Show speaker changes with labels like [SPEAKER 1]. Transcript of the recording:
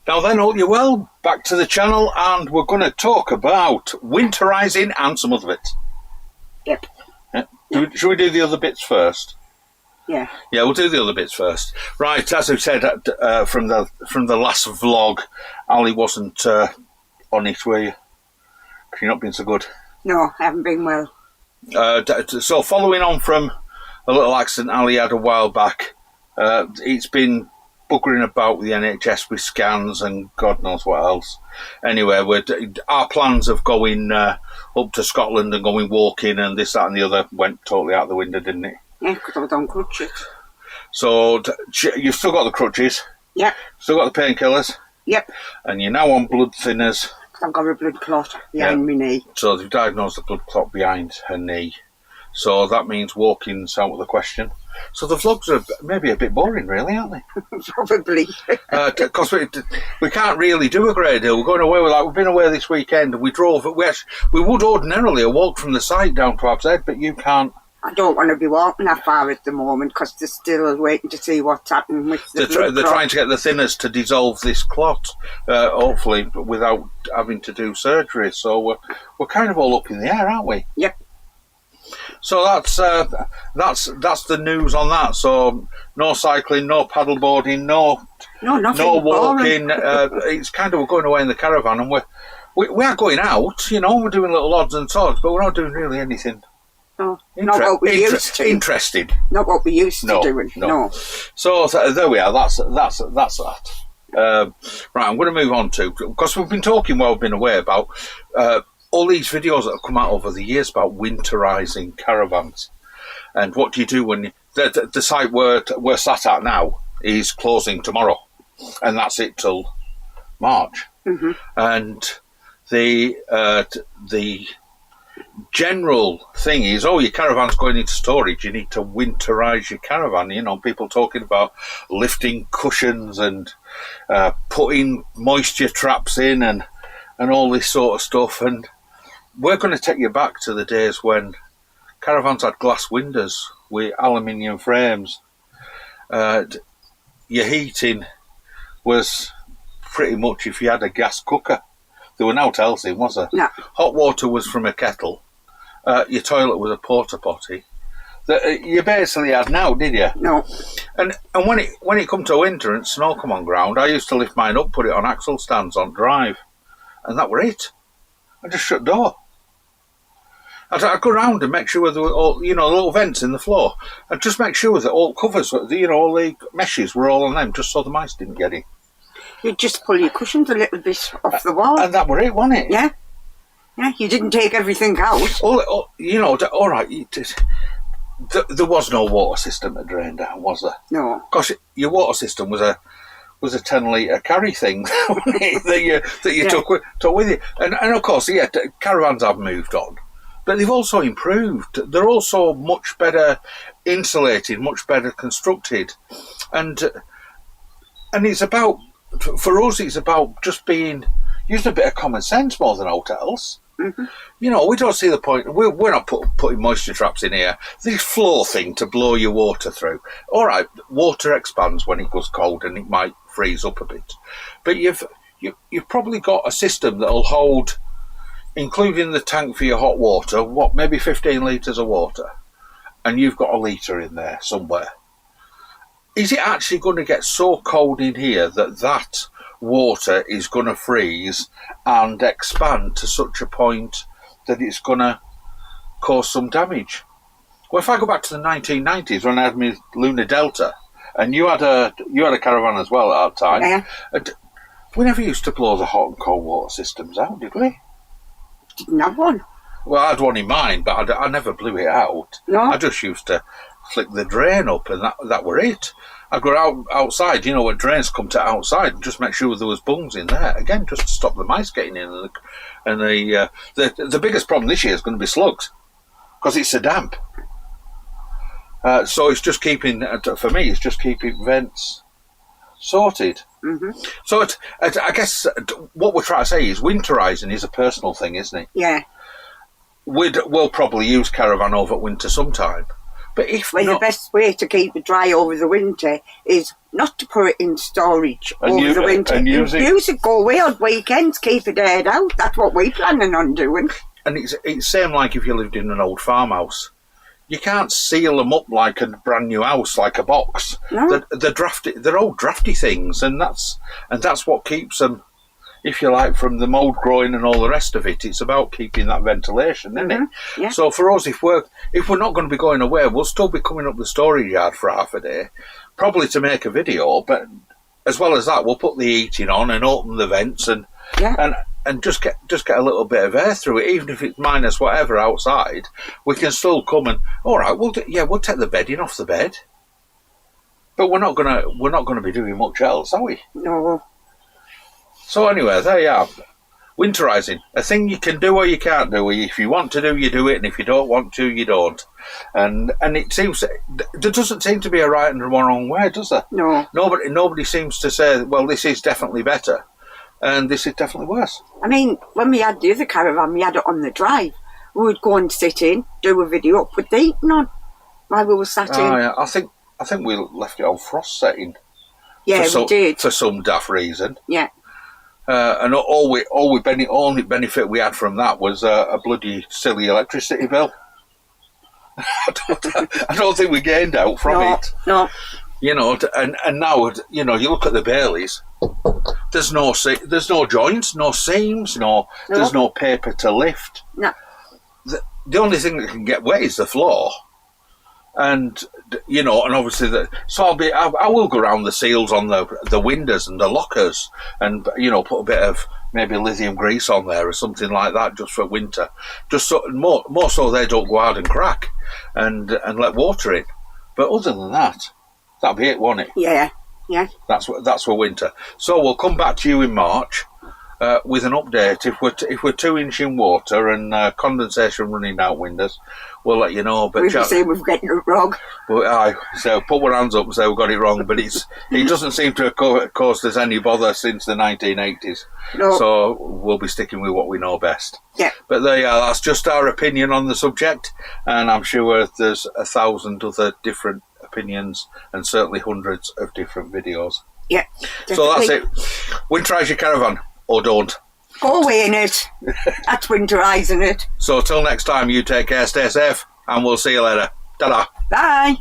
[SPEAKER 1] Now then, all you well, back to the channel, and we're going to talk about winterising and some other bits.
[SPEAKER 2] Yep.
[SPEAKER 1] Yeah. Should we do the other bits first?
[SPEAKER 2] Yeah.
[SPEAKER 1] Yeah, we'll do the other bits first. Right, as we said from the last vlog, Ali wasn't on it, were you? Because you've not been so good.
[SPEAKER 2] No, I haven't been well.
[SPEAKER 1] So following on from a little accident Ali had a while back, it's been buggering about with the NHS with scans and God knows what else. Anyway, our plans of going up to Scotland and going walking and this, that and the other went totally out the window, didn't it?
[SPEAKER 2] Yeah, because I was on crutches.
[SPEAKER 1] So you've still got the crutches?
[SPEAKER 2] Yep.
[SPEAKER 1] Still got the painkillers?
[SPEAKER 2] Yep.
[SPEAKER 1] And you're now on blood thinners?
[SPEAKER 2] I've got a blood clot behind my knee.
[SPEAKER 1] So they've diagnosed the blood clot behind her knee. So that means walking's out of the question. So the vlogs are maybe a bit boring, really, aren't they?
[SPEAKER 2] Probably.
[SPEAKER 1] Because we can't really do a great deal. We're going away with we've been away this weekend and we drove. We would ordinarily have walked from the site down to Ab's Head, but you can't.
[SPEAKER 2] I don't want to be walking that far at the moment because they're still waiting to see what's happening with the blood
[SPEAKER 1] They're
[SPEAKER 2] clot.
[SPEAKER 1] trying to get the thinners to dissolve this clot, hopefully without having to do surgery. So we're kind of all up in the air, aren't we?
[SPEAKER 2] Yep.
[SPEAKER 1] So that's the news on that. So no cycling, no paddleboarding, no walking. It's kind of we're going away in the caravan, and we are going out. You know, we're doing little odds and sods, but we're not doing really anything.
[SPEAKER 2] No, not what we used to.
[SPEAKER 1] Interesting.
[SPEAKER 2] Not what we used to doing. No.
[SPEAKER 1] So there we are. That's that. Right, I'm going to move on to, because we've been talking while we've been away about all these videos that have come out over the years about winterising caravans, and what do you do when the site we're sat at now is closing tomorrow, and that's it till March. Mm-hmm. And the general thing is, your caravan's going into storage, you need to winterise your caravan. You know, people talking about lifting cushions and putting moisture traps in and all this sort of stuff. And we're going to take you back to the days when caravans had glass windows with aluminium frames. Your heating was pretty much if you had a gas cooker. There were no else in, was there?
[SPEAKER 2] No.
[SPEAKER 1] Hot water was from a kettle. Your toilet was a porta potty. That you basically had now, did you?
[SPEAKER 2] No.
[SPEAKER 1] And when it come to winter and snow come on ground, I used to lift mine up, put it on axle stands on drive, and that were it. I just shut door. I'd go round and make sure there were all, little vents in the floor. I'd just make sure that all covers, all the meshes were all on them, just so the mice didn't get in.
[SPEAKER 2] You'd just pull your cushions a little bit off the wall.
[SPEAKER 1] And that were it, wasn't it?
[SPEAKER 2] Yeah. Yeah, you didn't take everything out.
[SPEAKER 1] All right, there was no water system to drain down, was there?
[SPEAKER 2] No.
[SPEAKER 1] Because your water system was a 10-litre carry thing that you took with you. And of course, caravans have moved on. But they've also improved. They're also much better insulated, much better constructed. And it's about... For us, it's about just using a bit of common sense more than hotels. Mm-hmm. We don't see the point. We're not putting moisture traps in here. This floor thing to blow your water through. All right, water expands when it goes cold and it might freeze up a bit. But you've probably got a system that'll hold, including the tank for your hot water, maybe 15 litres of water. And you've got a litre in there somewhere. Is it actually going to get so cold in here that water is going to freeze and expand to such a point that it's going to cause some damage? Well, if I go back to the 1990s when I had my Lunar Delta, and you had a caravan as well at that time,
[SPEAKER 2] yeah.
[SPEAKER 1] We never used to blow the hot and cold water systems out, did we?
[SPEAKER 2] Didn't have one.
[SPEAKER 1] Well, I had one in mine, but I never blew it out.
[SPEAKER 2] No.
[SPEAKER 1] I just used to flick the drain up, and that were it. I'd go outside, when drains come to outside, and just make sure there was bungs in there. Again, just to stop the mice getting in. And the biggest problem this year is going to be slugs, because it's so damp. So it's just keeping vents sorted. Mm-hmm. So I guess what we're trying to say is winterising is a personal thing, isn't it?
[SPEAKER 2] Yeah.
[SPEAKER 1] We'll probably use caravan over winter sometime, But if
[SPEAKER 2] Well, the best way to keep it dry over the winter is not to put it in storage over the winter.
[SPEAKER 1] And use it.
[SPEAKER 2] Go away on weekends, keep it aired out. That's what we're planning on doing.
[SPEAKER 1] And it's same like if you lived in an old farmhouse. You can't seal them up like a brand new house, like a box.
[SPEAKER 2] No.
[SPEAKER 1] They're old drafty things, and that's what keeps them, if you like, from the mould growing and all the rest of it. It's about keeping that ventilation, isn't it?
[SPEAKER 2] Yeah.
[SPEAKER 1] So for us, if we're not going to be going away, we'll still be coming up the storage yard for half a day, probably to make a video. But as well as that, we'll put the heating on and open the vents and just get a little bit of air through it, even if it's minus whatever outside. We can still come and all right. We'll take the bedding off the bed, but we're not gonna be doing much else, are we?
[SPEAKER 2] No.
[SPEAKER 1] So anyway, there you are. Winterising, a thing you can do or you can't do. If you want to do, you do it, and if you don't want to, you don't. And it seems there doesn't seem to be a right and a wrong way, does there?
[SPEAKER 2] No.
[SPEAKER 1] Nobody seems to say, well, this is definitely better, and this is definitely worse.
[SPEAKER 2] I mean, when we had the other caravan, we had it on the drive. We would go and sit in, do a video, put the heating on while we were sat in.
[SPEAKER 1] Yeah. I think we left it on frost setting.
[SPEAKER 2] Yeah, we did.
[SPEAKER 1] For some daft reason.
[SPEAKER 2] Yeah.
[SPEAKER 1] And only benefit we had from that was a bloody silly electricity bill. I don't think we gained out from it.
[SPEAKER 2] No.
[SPEAKER 1] You know, and now, you know, you look at the Baileys. There's no joints, no seams, there's no paper to lift.
[SPEAKER 2] No.
[SPEAKER 1] The only thing that can get wet is the floor. And you know, and obviously I will go around the seals on the windows and the lockers, and you know, put a bit of maybe lithium grease on there or something like that just for winter, just so more so they don't go hard and crack, and let water in. But other than that, that'll be it, won't it?
[SPEAKER 2] Yeah.
[SPEAKER 1] That's for winter. So we'll come back to you in March with an update. If we're 2 inch in water and condensation running out windows, we'll let you know. But
[SPEAKER 2] we've got it wrong.
[SPEAKER 1] But so put our hands up and say we've got it wrong. But it doesn't seem to have caused us any bother since the 1980s.
[SPEAKER 2] No.
[SPEAKER 1] So we'll be sticking with what we know best.
[SPEAKER 2] Yeah.
[SPEAKER 1] But there you are. That's just our opinion on the subject, and I'm sure there's 1,000 other different opinions and certainly hundreds of different videos.
[SPEAKER 2] Yeah. Definitely.
[SPEAKER 1] So that's it. Winterise your caravan. Or don't.
[SPEAKER 2] Go away in it. That's winterising it.
[SPEAKER 1] So till next time, you take care, stay safe, and we'll see you later. Ta-da.
[SPEAKER 2] Bye.